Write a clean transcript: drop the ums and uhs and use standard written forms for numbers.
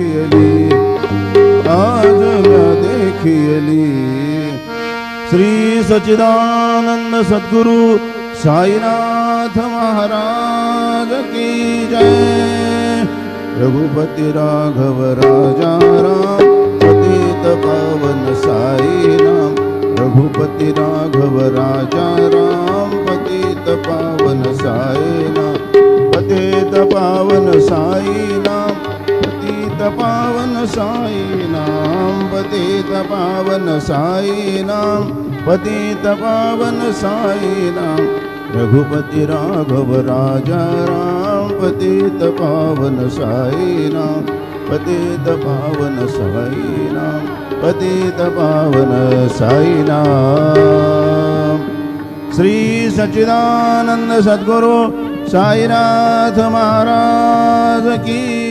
देखियली, आज म्या देखियली. श्री सच्चिदानंद सद्गुरु साईनाथ महाराज की जय. रघुपति राघव राजा राम, पतित पावन साई नाम. रघुपति राघव राजा राम, पतित पावन साई नाम. पतित पावन साई नाम, पतित पावन साई नाम. पतित पावन साई नाम, पतित पावन साई नाम. रघुपति राघव राजा राम, पतित पावन साई नाम. पतित पावन साई नाम, पतित पावन साई नाम. श्री सच्चिदानंद सद्गुरु साईनाथ महाराज की